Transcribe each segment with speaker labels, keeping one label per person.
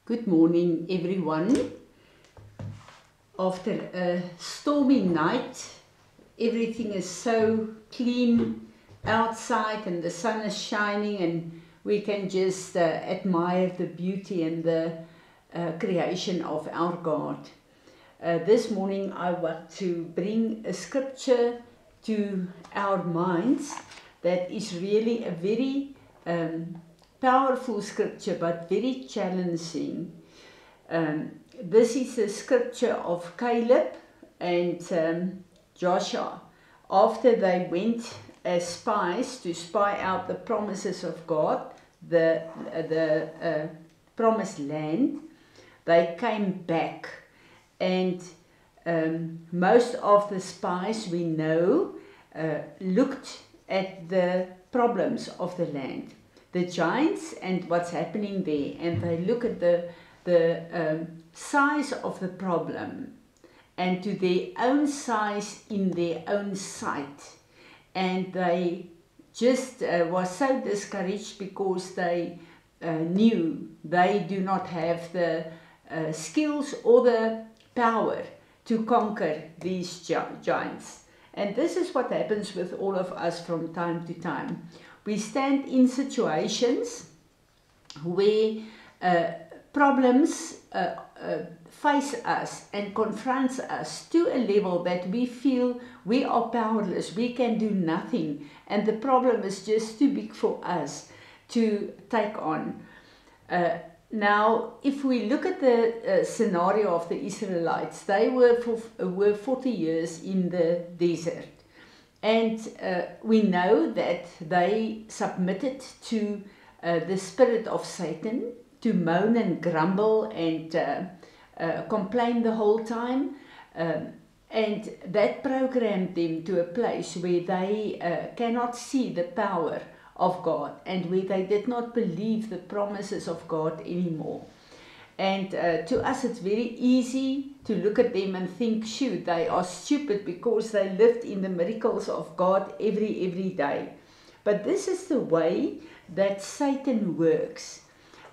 Speaker 1: Good morning, everyone. After a stormy night, everything is so clean outside and the sun is shining, and we can just admire the beauty and the creation of our God. This morning, I want to bring a scripture to our minds that is really a very powerful scripture, but very challenging. This is the scripture of Caleb and Joshua. After they went as spies to spy out the promises of God, the promised land, they came back, and most of the spies we know looked at the problems of the land, the giants and what's happening there, and they look at the size of the problem and to their own size in their own sight, and they just was so discouraged because they knew they do not have the skills or the power to conquer these giants. And this is what happens with all of us from time to time. We stand in situations where problems face us and confronts us to a level that we feel we are powerless, we can do nothing, and the problem is just too big for us to take on. Now, if we look at the scenario of the Israelites, they were 40 years in the desert. And we know that they submitted to the spirit of Satan, to moan and grumble and complain the whole time. And that programmed them to a place where they cannot see the power of God, and where they did not believe the promises of God anymore. And to us it's very easy to look at them and think, shoot, they are stupid because they lived in the miracles of God every day. But this is the way that Satan works.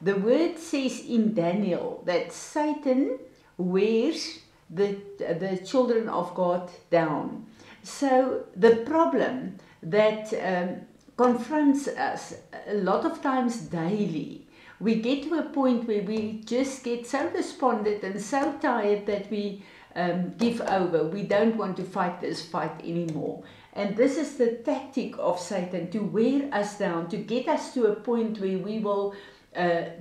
Speaker 1: The word says in Daniel that Satan wears the children of God down. So the problem that confronts us a lot of times daily, we get to a point where we just get so despondent and so tired that we give over. We don't want to fight this fight anymore. And this is the tactic of Satan, to wear us down, to get us to a point where we will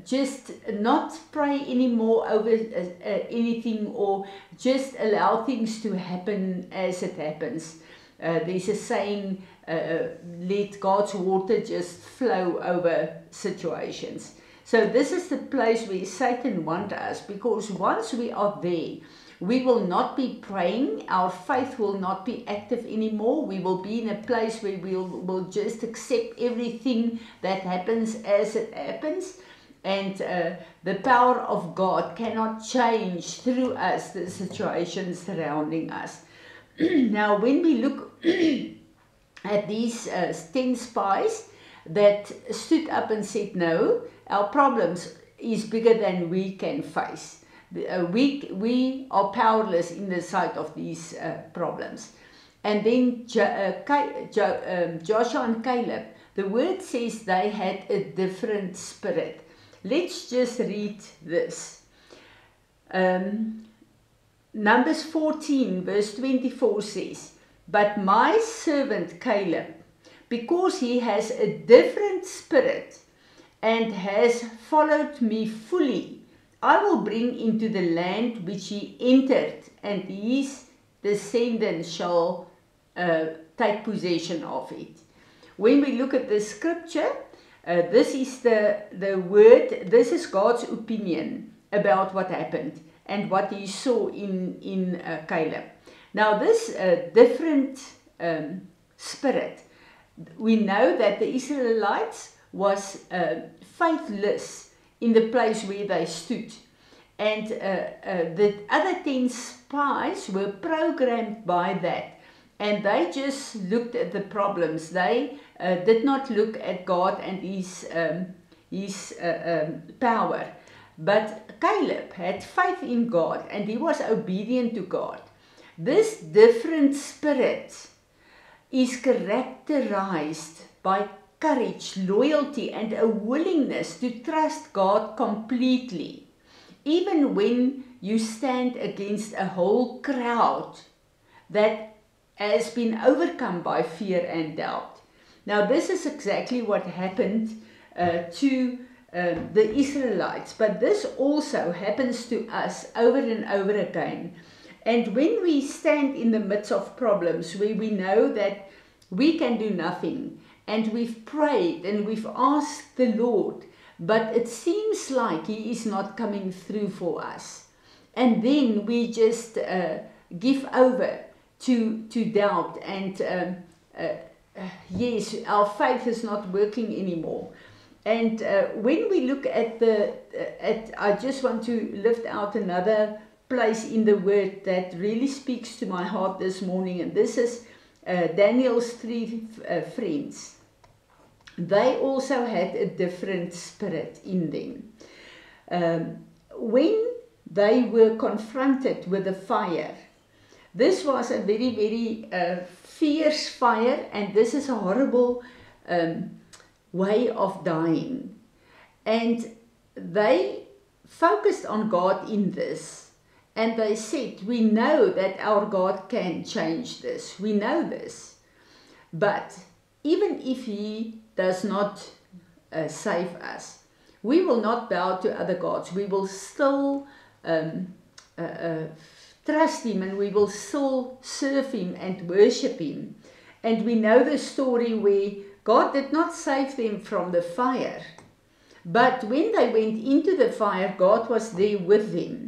Speaker 1: just not pray anymore over anything, or just allow things to happen as it happens. There's a saying, let God's water just flow over situations. So this is the place where Satan wants us, because once we are there, we will not be praying, our faith will not be active anymore. We will be in a place where we'll just accept everything that happens as it happens, and the power of God cannot change through us the situations surrounding us. Now, when we look at these 10 spies that stood up and said, no, our problems is bigger than we can face. We are powerless in the sight of these problems. And then Joshua and Caleb, the word says they had a different spirit. Let's just read this. Numbers 14 verse 24 says, but my servant Caleb, because he has a different spirit and has followed me fully, I will bring into the land which he entered, and his descendants shall take possession of it. When we look at the scripture, this is the word, this is God's opinion about what happened and what he saw in Caleb. Now this different spirit, we know that the Israelites was faithless in the place where they stood. And the other 10 spies were programmed by that. And they just looked at the problems. They did not look at God and his power. But Caleb had faith in God and he was obedient to God. This different spirit is characterized by courage, loyalty, and a willingness to trust God completely, even when you stand against a whole crowd that has been overcome by fear and doubt. Now, this is exactly what happened to the Israelites, but this also happens to us over and over again. And when we stand in the midst of problems where we know that we can do nothing, and we've prayed and we've asked the Lord, but it seems like He is not coming through for us, and then we just give over to doubt, and yes, our faith is not working anymore. And when we look at I just want to lift out another place in the Word that really speaks to my heart this morning, and this is Daniel's three friends. They also had a different spirit in them. When they were confronted with the fire, this was a very, very fierce fire, and this is a horrible way of dying. And they focused on God in this. And they said, we know that our God can change this. We know this. But even if He does not save us, we will not bow to other gods. We will still trust Him, and we will still serve Him and worship Him. And we know the story where God did not save them from the fire. But when they went into the fire, God was there with them.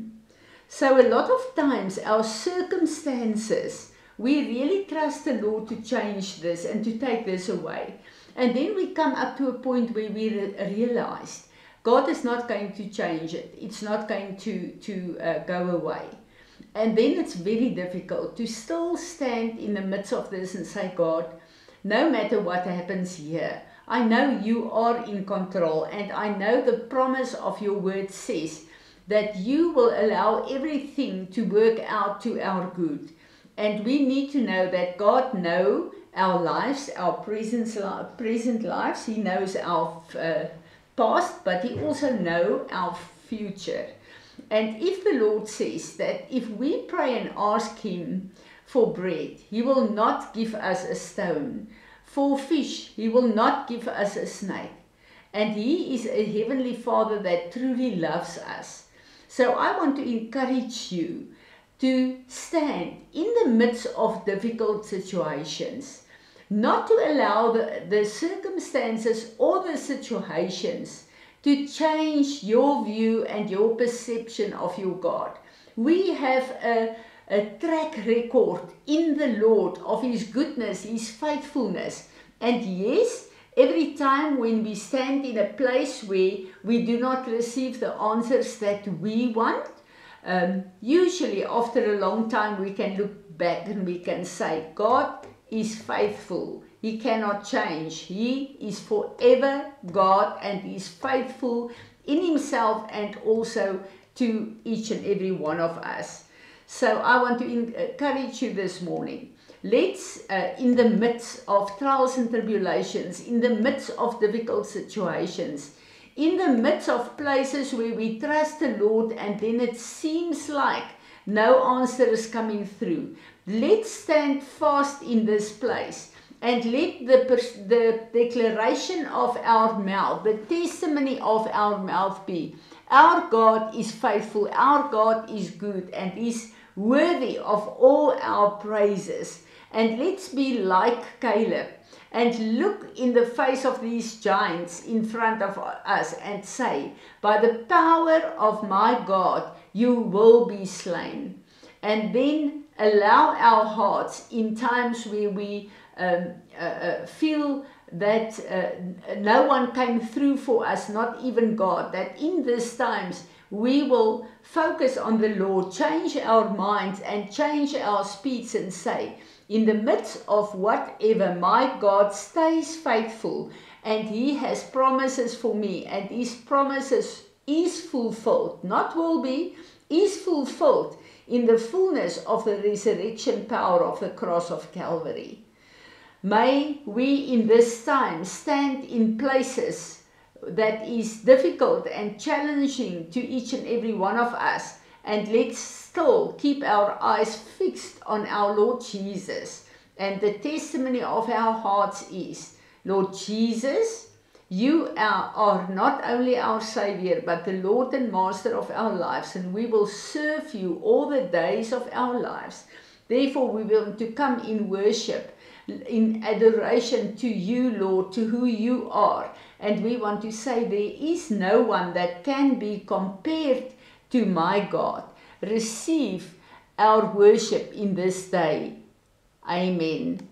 Speaker 1: So a lot of times our circumstances, we really trust the Lord to change this and to take this away. And then we come up to a point where we realize God is not going to change it. It's not going to go away. And then it's very difficult to still stand in the midst of this and say, God, no matter what happens here, I know You are in control, and I know the promise of Your word says that You will allow everything to work out to our good. And we need to know that God knows our lives, our present lives. He knows our past, but He also knows our future. And if the Lord says that if we pray and ask Him for bread, He will not give us a stone. For fish, He will not give us a snake. And He is a heavenly Father that truly loves us. So I want to encourage you to stand in the midst of difficult situations, not to allow the circumstances or the situations to change your view and your perception of your God. We have a track record in the Lord of His goodness, His faithfulness. And yes, every time when we stand in a place where we do not receive the answers that we want, usually after a long time we can look back and we can say, God is faithful. He cannot change. He is forever God, and He is faithful in Himself and also to each and every one of us. So I want to encourage you this morning. Let's, in the midst of trials and tribulations, in the midst of difficult situations, in the midst of places where we trust the Lord and then it seems like no answer is coming through, let's stand fast in this place. And let the declaration of our mouth, the testimony of our mouth be, our God is faithful, our God is good, and is worthy of all our praises. And let's be like Caleb and look in the face of these giants in front of us and say, by the power of my God, you will be slain. And then allow our hearts in times where we feel that no one came through for us, not even God, that in these times we will focus on the Lord, change our minds and change our speech and say, in the midst of whatever, my God stays faithful and He has promises for me, and His promises is fulfilled, not will be, is fulfilled in the fullness of the resurrection power of the cross of Calvary. May we in this time stand in places that is difficult and challenging to each and every one of us, and let's still keep our eyes fixed on our Lord Jesus. And the testimony of our hearts is, Lord Jesus, you are not only our Savior, but the Lord and Master of our lives, and we will serve you all the days of our lives. Therefore, we want to come in worship, in adoration to you, Lord, to who you are. And we want to say there is no one that can be compared to my God. Receive our worship in this day. Amen.